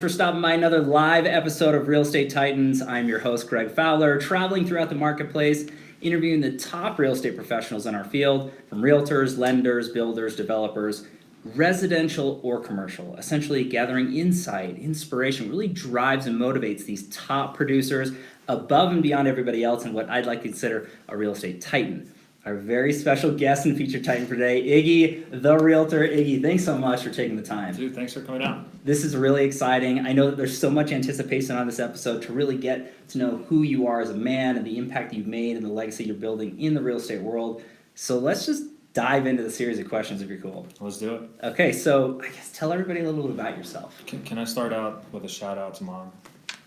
For stopping by another live episode of Real Estate Titans. I'm your host, Greg Fowler, traveling throughout the marketplace, interviewing the top real estate professionals in our field, from realtors, lenders, builders, developers, residential or commercial, essentially gathering insight, inspiration, really drives and motivates these top producers above and beyond everybody else in what I'd like to consider a real estate titan. Our very special guest and featured titan for today, Iggy, the Realtor. Iggy, thanks so much for taking the time. Dude, thanks for coming out. This is really exciting. I know that there's so much anticipation on this episode to really get to know who you are as a man and the impact you've made and the legacy you're building in the real estate world. So let's just dive into the series of questions if you're cool. Let's do it. Okay, so I guess tell everybody a little bit about yourself. Can I start out with a shout out to Mom?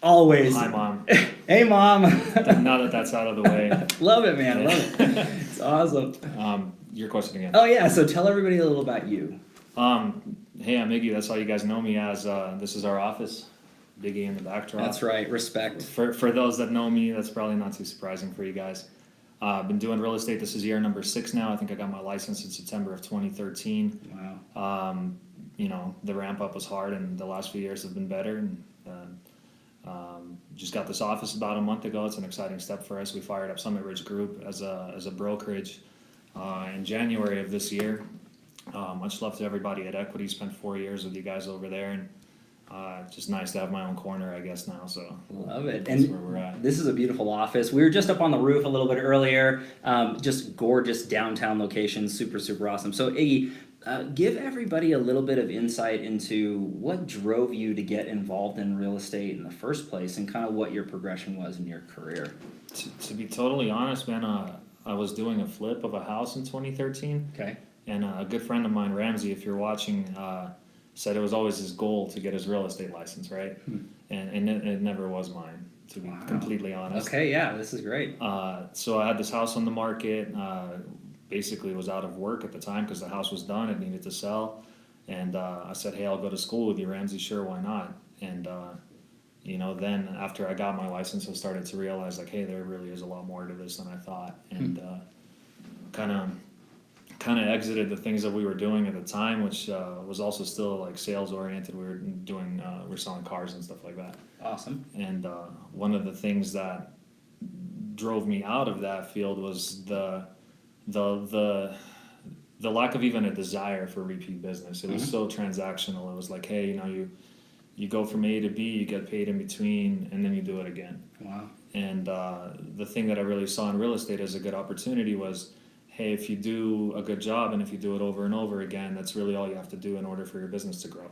Always. Hi, Mom. Hey, Mom. Now that that's out of the way. Love it, man. Love it. It's awesome. Your question again. Oh, yeah. So tell everybody a little about you. Hey, I'm Iggy. That's all you guys know me as. This is our office. Biggie in the backdrop. That's right. Respect. For those that know me, that's probably not too surprising for you guys. I've been doing real estate. This is year number 6 now. I think I got my license in September of 2013. Wow. The ramp up was hard, and the last few years have been better. And just got this office about a month ago. It's an exciting step for us. We fired up Summit Ridge Group as a brokerage in January of this year. Much love to everybody at Equity. Spent 4 years with you guys over there, and just nice to have my own corner, I guess, now. So love it. That's And where we're at. this is a beautiful office. We were just up on the roof a little bit earlier. Just gorgeous downtown location. Super, super awesome. So Iggy, give everybody a little bit of insight into what drove you to get involved in real estate in the first place and kind of what your progression was in your career. To be totally honest, man, I was doing a flip of a house in 2013. Okay. And a good friend of mine, Ramsey, if you're watching, said it was always his goal to get his real estate license, right? And it never was mine, to be completely honest. Okay, yeah, this is great. So I had this house on the market, basically was out of work at the time because the house was done, it needed to sell. And I said, hey, I'll go to school with you, Ramsey, sure, why not? And, then after I got my license, I started to realize, like, hey, there really is a lot more to this than I thought. And kind of exited the things that we were doing at the time, which was also still like sales oriented. We were selling cars and stuff like that. Awesome. And one of the things that drove me out of that field was the lack of even a desire for repeat business. It was so transactional. It was like, hey, you go from A to B, you get paid in between, and then you do it again. Wow. And the thing that I really saw in real estate as a good opportunity was, hey, if you do a good job and if you do it over and over again, that's really all you have to do in order for your business to grow.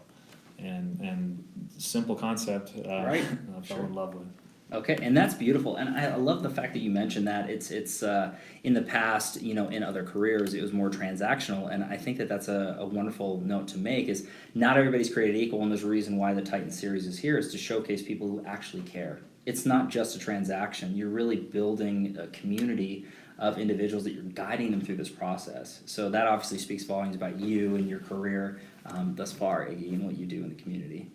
And simple concept, Right. I fell in love with. Okay, and that's beautiful, and I love the fact that you mentioned that it's in the past, in other careers, it was more transactional, and I think that that's a wonderful note to make. Is not everybody's created equal, and there's a reason why the Titan series is here, is to showcase people who actually care. It's not just a transaction; you're really building a community of individuals that you're guiding them through this process. So that obviously speaks volumes about you and your career thus far, Iggy, and what you do in the community.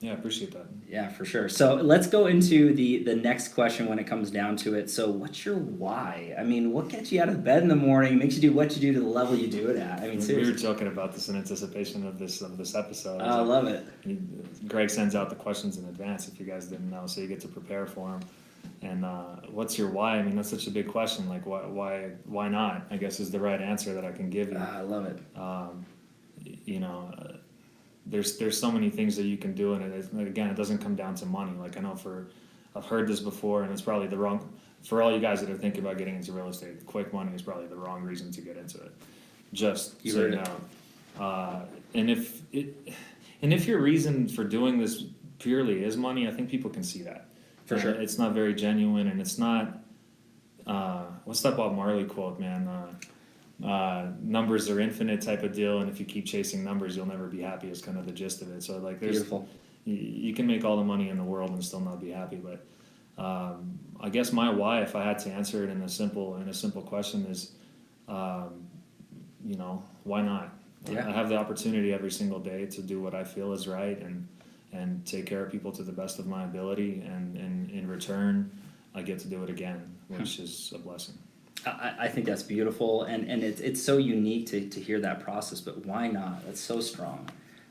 Yeah, I appreciate that. Yeah, for sure. So let's go into the next question when it comes down to it. So what's your why? I mean, what gets you out of bed in the morning, makes you do what you do to the level you do it at? I mean, seriously. We were joking about this in anticipation of this episode. I love it. Greg sends out the questions in advance, if you guys didn't know, so you get to prepare for them. And what's your why? I mean, that's such a big question. Like, why not? I guess is the right answer that I can give you. I love it. There's so many things that you can do, and it doesn't come down to money. Like, I know I've heard this before, and it's probably the wrong, for all you guys that are thinking about getting into real estate, quick money is probably the wrong reason to get into it. Just You so heard you it. know. And if your reason for doing this purely is money, I think people can see that. For sure. It's not very genuine, and it's not, what's that Bob Marley quote, man? Numbers are infinite type of deal, and if you keep chasing numbers, you'll never be happy is kind of the gist of it. So like, Beautiful. You can make all the money in the world and still not be happy. But I guess my why, if I had to answer it in a simple question, is why not? Yeah. I have the opportunity every single day to do what I feel is right and take care of people to the best of my ability, and in return I get to do it again, which is a blessing. I think that's beautiful, and it's so unique to hear that process, but why not? That's so strong.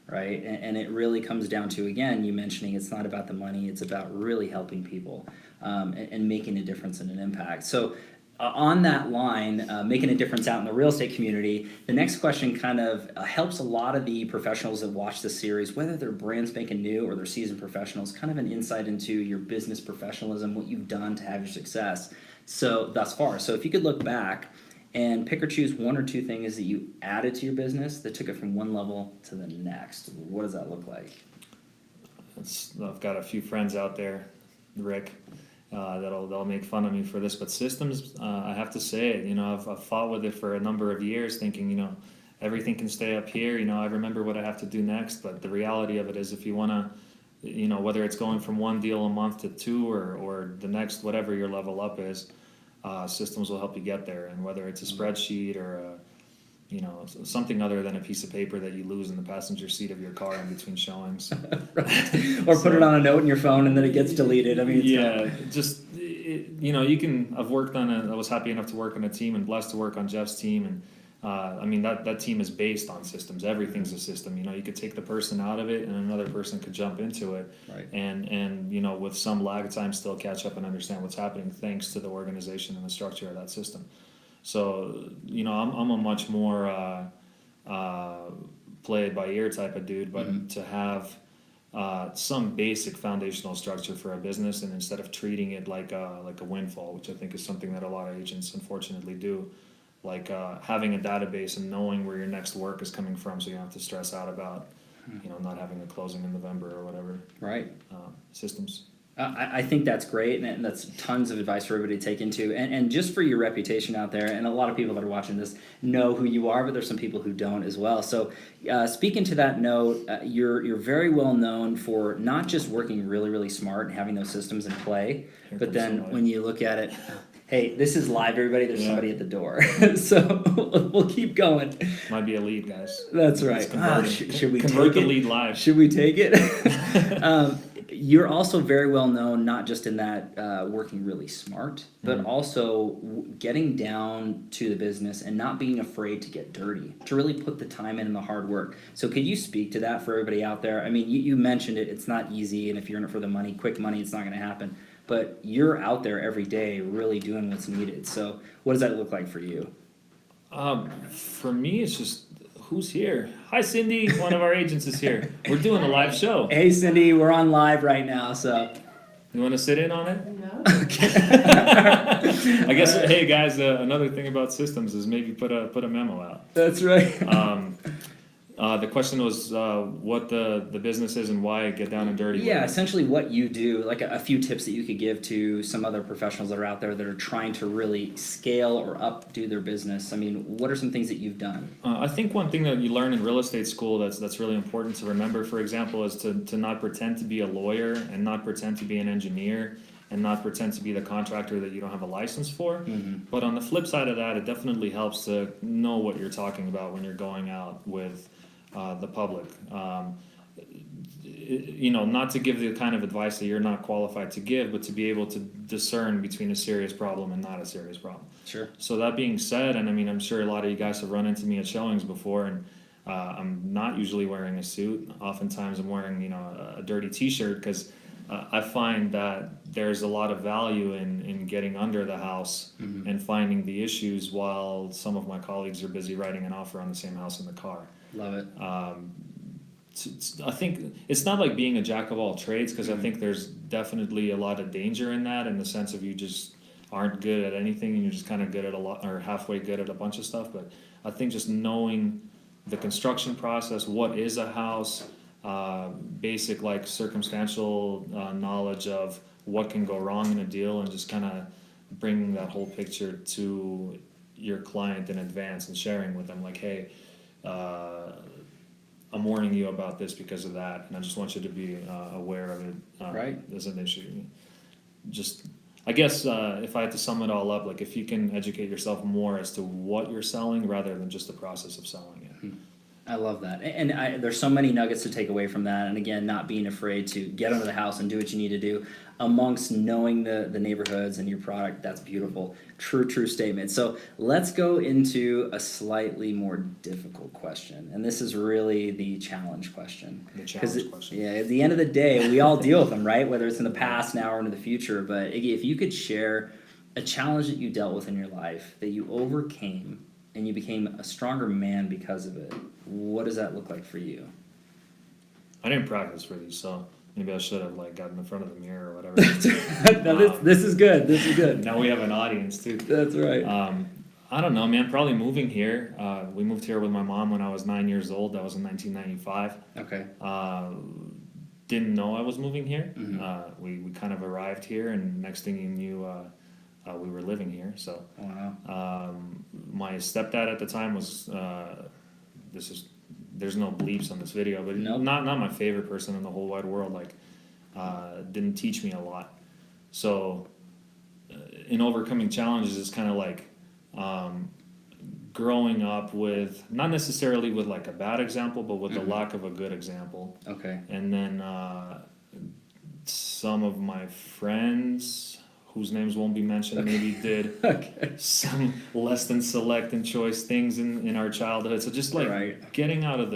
right? And it really comes down to, again, you mentioning it's not about the money, it's about really helping people and making a difference and an impact. So on that line, making a difference out in the real estate community, the next question kind of helps a lot of the professionals that watch this series, whether they're brand spanking new or they're seasoned professionals, kind of an insight into your business professionalism, what you've done to have your success so thus far. So if you could look back and pick or choose one or two things that you added to your business that took it from one level to the next, what does that look like? I've got a few friends out there, Rick, that'll make fun of me for this, but systems, I have to say it, I've fought with it for a number of years thinking, everything can stay up here, I remember what I have to do next, but the reality of it is if you want to, whether it's going from one deal a month to two or the next, whatever your level up is, systems will help you get there. And whether it's a spreadsheet or something other than a piece of paper that you lose in the passenger seat of your car in between showings. Right. Or put it on a note in your phone and then it gets deleted. I mean, you can. I was happy enough to work on a team and blessed to work on Jeff's team, and that team is based on systems. Everything's a system. You could take the person out of it and another person could jump into it, right. and with some lag time still catch up and understand what's happening thanks to the organization and the structure of that system. So I'm a much more play it by ear type of dude, but to have some basic foundational structure for a business, and instead of treating it like a windfall, which I think is something that a lot of agents unfortunately do, like having a database and knowing where your next work is coming from, so you don't have to stress out about not having a closing in November or whatever. Right. Systems. I think that's great, and that's tons of advice for everybody to take into. And just for your reputation out there, and a lot of people that are watching this know who you are, but there's some people who don't as well. So speaking to that note, you're very well known for not just working really, really smart and having those systems in play, but then when you look at it, hey, this is live, everybody. There's somebody at the door. So we'll keep going. Might be a lead, guys. That's right. Should we convert take the it? lead live? Should we take it? You're also very well known, not just in that working really smart, but also getting down to the business and not being afraid to get dirty, to really put the time in and the hard work. So could you speak to that for everybody out there? I mean, you mentioned it. It's not easy, and if you're in it for the money, quick money, it's not going to happen. But you're out there every day really doing what's needed. So what does that look like for you? For me, it's just, who's here? Hi, Cindy. One of our agents is here. We're doing a live show. Hey, Cindy, we're on live right now, so. You want to sit in on it? No. Okay. I guess, hey, guys, another thing about systems is maybe put a memo out. That's right. The question was what the business is and why get down and dirty. Yeah, essentially what you do, like a few tips that you could give to some other professionals that are out there that are trying to really scale or updo their business. I mean, what are some things that you've done? I think one thing that you learn in real estate school that's really important to remember, for example, is to not pretend to be a lawyer and not pretend to be an engineer and not pretend to be the contractor that you don't have a license for. Mm-hmm. But on the flip side of that, it definitely helps to know what you're talking about when you're going out with the public. Not to give the kind of advice that you're not qualified to give, but to be able to discern between a serious problem and not a serious problem. Sure. So that being said, and I mean, I'm sure a lot of you guys have run into me at showings before, and I'm not usually wearing a suit. Oftentimes I'm wearing, a dirty t-shirt because I find that there's a lot of value in getting under the house and finding the issues while some of my colleagues are busy writing an offer on the same house in the car. Love it. I think it's not like being a jack of all trades, because I think there's definitely a lot of danger in that, in the sense of you just aren't good at anything and you're just kind of good at a lot, or halfway good at a bunch of stuff. But I think just knowing the construction process, what is a house, basic like circumstantial knowledge of what can go wrong in a deal, and just kind of bringing that whole picture to your client in advance and sharing with them like, hey, I'm warning you about this because of that, and I just want you to be aware of it right. as an issue. Just, I guess, if I had to sum it all up, like if you can educate yourself more as to what you're selling rather than just the process of selling it. I love that. There's so many nuggets to take away from that. And again, not being afraid to get under the house and do what you need to do amongst knowing the neighborhoods and your product. That's beautiful. True statement. So let's go into a slightly more difficult question. And this is really the challenge question. The challenge question. Yeah, at the end of the day, we all deal with them, right? Whether it's in the past, now, or into the future. But Iggy, if you could share a challenge that you dealt with in your life that you overcame and you became a stronger man because of it, what does that look like for you? I didn't practice for these, so maybe I should have like gotten in front of the mirror or whatever. No, this is good. This is good. Now we have an audience too. That's right. I don't know, man. Probably moving here. We moved here with my mom when I was 9 years old. That was in 1995. Okay. Didn't know I was moving here. Mm-hmm. We kind of arrived here, and next thing you knew, we were living here. So, Wow. my stepdad at the time was. There's no bleeps on this video, but Nope. not my favorite person in the whole wide world. Like, didn't teach me a lot. So, in overcoming challenges, it's kind of like growing up with not necessarily with like a bad example, but with the lack of a good example. Okay. And then some of my friends, whose names won't be mentioned, maybe did some less than select and choice things in our childhood. So just like getting out of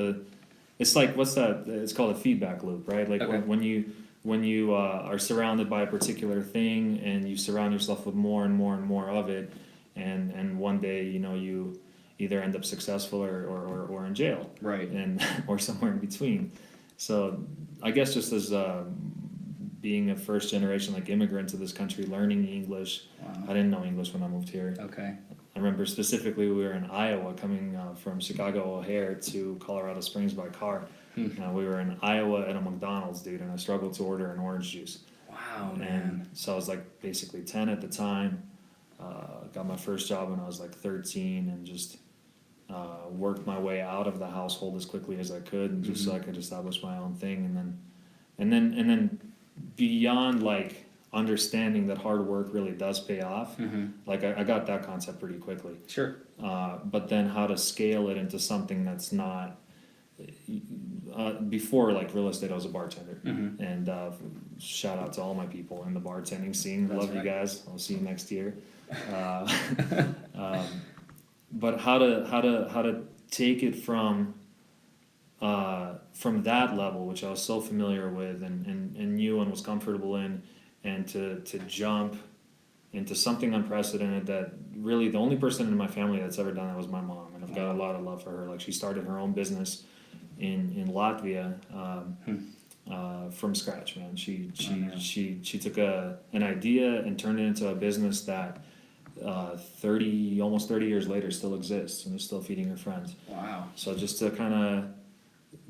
it's like, what's that? It's called a feedback loop, right? Like when you are surrounded by a particular thing and you surround yourself with more and more and more of it, and one day, you either end up successful or in jail, right, and or somewhere in between. So I guess just as being a first generation like immigrant to this country, learning English. Wow. I didn't know English when I moved here. Okay. I remember specifically we were in Iowa, coming from Chicago O'Hare to Colorado Springs by car. We were in Iowa at a McDonald's, dude, and I struggled to order an orange juice. Wow, man. And so I was like basically 10 at the time. Got my first job when I was like 13, and just worked my way out of the household as quickly as I could, and just so I could establish my own thing. And then beyond like understanding that hard work really does pay off, like I got that concept pretty quickly. Sure. But then how to scale it into something that's not. Before like real estate, I was a bartender, and shout out to all my people in the bartending scene. That's Love right. you guys. I'll see you next year. But how to take it from that level, which I was so familiar with and knew and was comfortable in, and to jump into something unprecedented that really the only person in my family that's ever done that was my mom, and I've got a lot of love for her. Like, she started her own business in Latvia from scratch, man. She took an idea and turned it into a business that almost 30 years later still exists and is still feeding her friends. Wow. So just to kind of,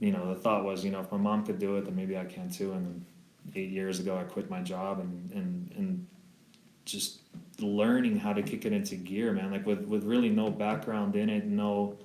the thought was, if my mom could do it, then maybe I can too. And 8 years ago, I quit my job and just learning how to kick it into gear, man. Like with really no background in it, no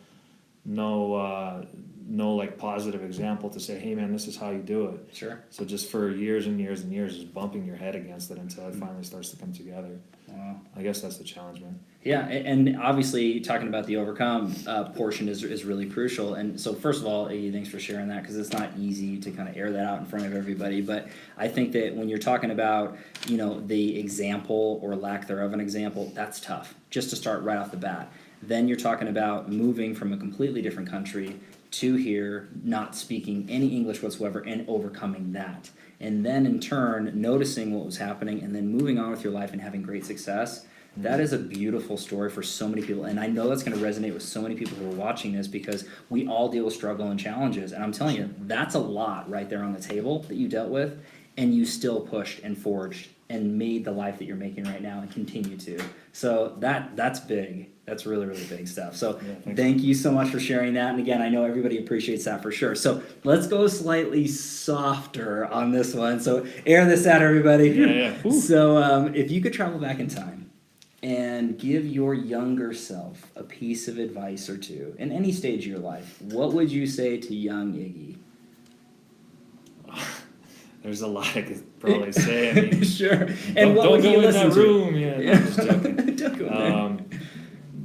like positive example to say, hey man, this is how you do it. Sure. So just for years and years and years, just bumping your head against it until it finally starts to come together. Wow. I guess that's the challenge, man. Yeah, and obviously talking about the overcome portion is really crucial. And so first of all, Iggy, thanks for sharing that, because it's not easy to kind of air that out in front of everybody. But I think that when you're talking about, the example or lack thereof an example, that's tough, just to start right off the bat. Then you're talking about moving from a completely different country to here, not speaking any English whatsoever, and overcoming that. And then in turn, noticing what was happening and then moving on with your life and having great success. That is a beautiful story for so many people. And I know that's going to resonate with so many people who are watching this, because we all deal with struggle and challenges. And I'm telling you, that's a lot right there on the table that you dealt with, and you still pushed and forged and made the life that you're making right now and continue to. So that's big. That's really, really big stuff. So thank you so much for sharing that. And again, I know everybody appreciates that for sure. So let's go slightly softer on this one. So air this out, everybody. Yeah. So if you could travel back in time and give your younger self a piece of advice or two in any stage of your life, what would you say to young Iggy? There's a lot I could probably say. I mean, sure. And what don't would go you in listen that to? room. Yeah, no, I'm just joking. Don't go there.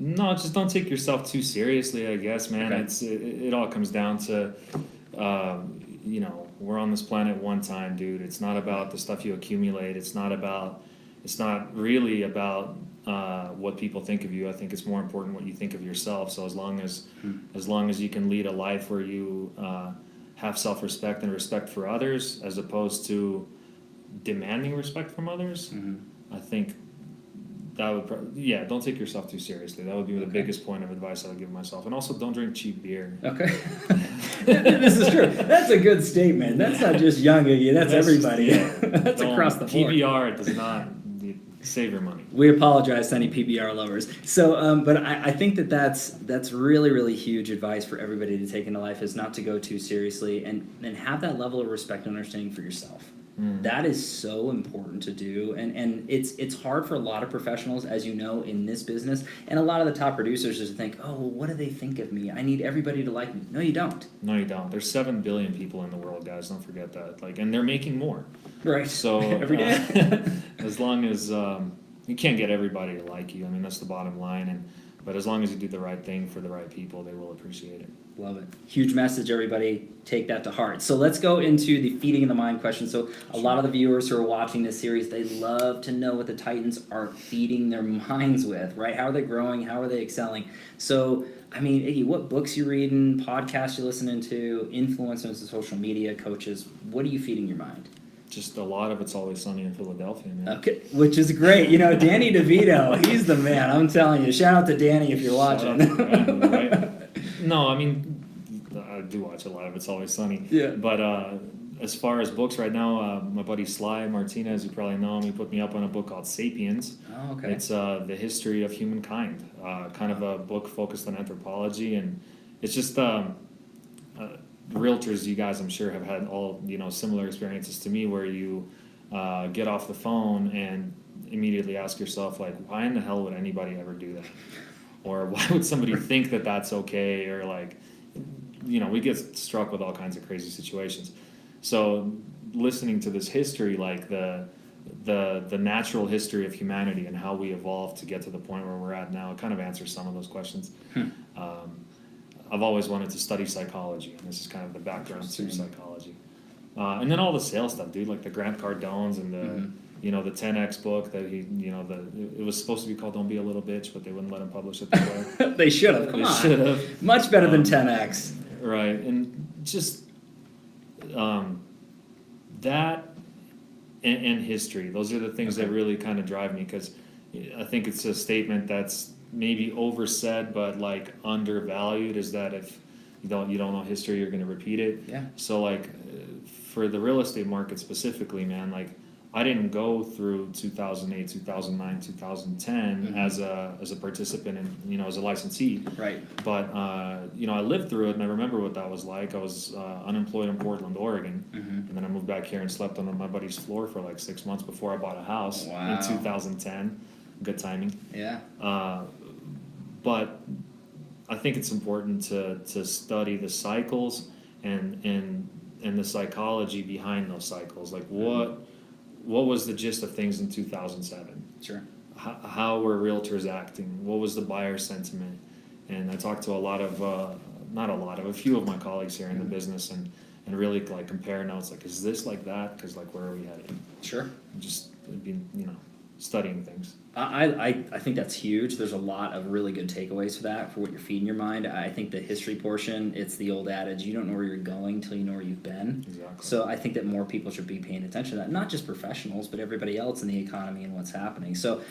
No, just don't take yourself too seriously, I guess, man. Okay. It all comes down to, we're on this planet one time, dude. It's not about the stuff you accumulate. It's not really about what people think of you. I think it's more important what you think of yourself. So as long as you can lead a life where you have self-respect and respect for others, as opposed to demanding respect from others, I think that would don't take yourself too seriously. That would be the biggest point of advice I would give myself. And also, don't drink cheap beer. Okay. This is true. That's a good statement. That's not just young Iggy, that's everybody. That's across the board. PBR does not save your money. We apologize to any PBR lovers. So, but I think that's really, really huge advice for everybody to take into life, is not to go too seriously and have that level of respect and understanding for yourself. That is so important to do, and it's hard for a lot of professionals, as you know, in this business, and a lot of the top producers just think, oh, well, what do they think of me? I need everybody to like me. No, you don't. No, you don't. There's 7 billion people in the world, guys. Don't forget that. And they're making more. Right. So every day. as long as you can't get everybody to like you, I mean, that's the bottom line. But as long as you do the right thing for the right people, they will appreciate it. Love it. Huge message, everybody. Take that to heart. So let's go into the feeding in the mind question. So a lot of the viewers who are watching this series, they love to know what the Titans are feeding their minds with, right? How are they growing? How are they excelling? So, I mean, Iggy, what books you reading, podcasts you listening to, influencers on social media, coaches, what are you feeding your mind? Just a lot of It's Always Sunny in Philadelphia, man. Okay, which is great. You know, Danny DeVito, he's the man. I'm telling you. Shout out to Danny if you're watching. Right? No, I mean, I do watch a lot of It's Always Sunny. Yeah. But as far as books right now, my buddy Sly Martinez, you probably know him, he put me up on a book called Sapiens. Oh, okay. It's the history of humankind, kind of a book focused on anthropology, and it's just realtors, you guys, I'm sure, have had all similar experiences to me, where you get off the phone and immediately ask yourself, like, why in the hell would anybody ever do that? Or why would somebody think that that's okay? Or we get struck with all kinds of crazy situations. So listening to this history, like the natural history of humanity and how we evolved to get to the point where we're at now, it kind of answers some of those questions. I've always wanted to study psychology, and this is kind of the background to psychology. And then all the sales stuff, dude, like the Grant Cardones and the the 10X book that it was supposed to be called Don't Be a Little Bitch, but they wouldn't let him publish it that way. They should have. Come on. Should have. Much better than 10X. Right, and just that and history. Those are the things that really kind of drive me, because I think it's a statement that's maybe oversaid but undervalued, is that if you don't know history, you're going to repeat it. Yeah. So for the real estate market specifically, man, I didn't go through 2008, 2009, 2010 as a participant and as a licensee. Right. But I lived through it, and I remember what that was like. I was unemployed in Portland, Oregon, and then I moved back here and slept on my buddy's floor for 6 months before I bought a house in 2010. Good timing. Yeah. But I think it's important to study the cycles and the psychology behind those cycles. What was the gist of things in 2007? Sure. How were realtors acting? What was the buyer sentiment? And I talked to a few of my colleagues here in the business, and really compare notes. Is this like that? Because where are we headed? Sure. Just studying things. I think that's huge. There's a lot of really good takeaways for that, for what you're feeding your mind. I think the history portion, it's the old adage, you don't know where you're going till you know where you've been. Exactly. So I think that more people should be paying attention to that, not just professionals, but everybody else in the economy and what's happening. So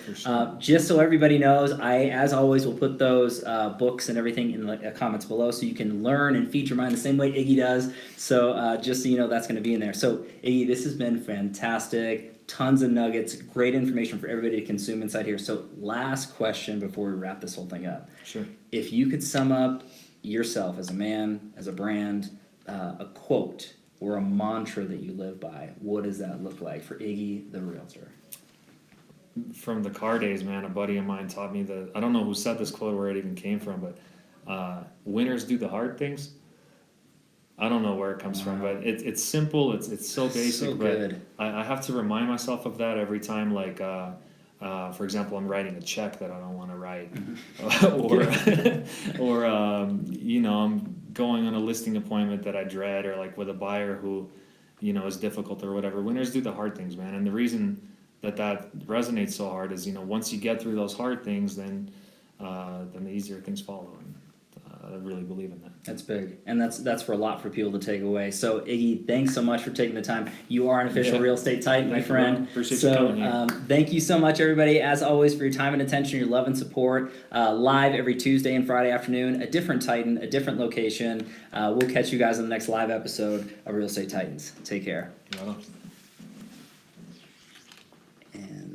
just so everybody knows, I, as always, will put those books and everything in the comments below, so you can learn and feed your mind the same way Iggy does. So just so you know, that's going to be in there. So Iggy, this has been fantastic. Tons of nuggets, great information for everybody to consume inside here. So last question before we wrap this whole thing up. Sure. If you could sum up yourself as a man, as a brand, a quote or a mantra that you live by, what does that look like for Iggy the Realtor? From the car days, man, a buddy of mine taught me I don't know who said this quote or where it even came from, but winners do the hard things. I don't know where it comes from, but it's simple. It's so basic, so good. But I have to remind myself of that every time. For example, I'm writing a check that I don't want to write, or I'm going on a listing appointment that I dread, or like with a buyer who, is difficult or whatever. Winners do the hard things, man. And the reason that resonates so hard is, once you get through those hard things, then the easier things follow. And I really believe in that. That's big, and that's for a lot for people to take away. So Iggy, thanks so much for taking the time. You are an official real estate titan, my friend. Appreciate you coming here. Thank you so much, everybody, as always, for your time and attention, your love and support. Live every Tuesday and Friday afternoon, a different Titan, a different location. We'll catch you guys on the next live episode of Real Estate Titans. Take care. Right on. And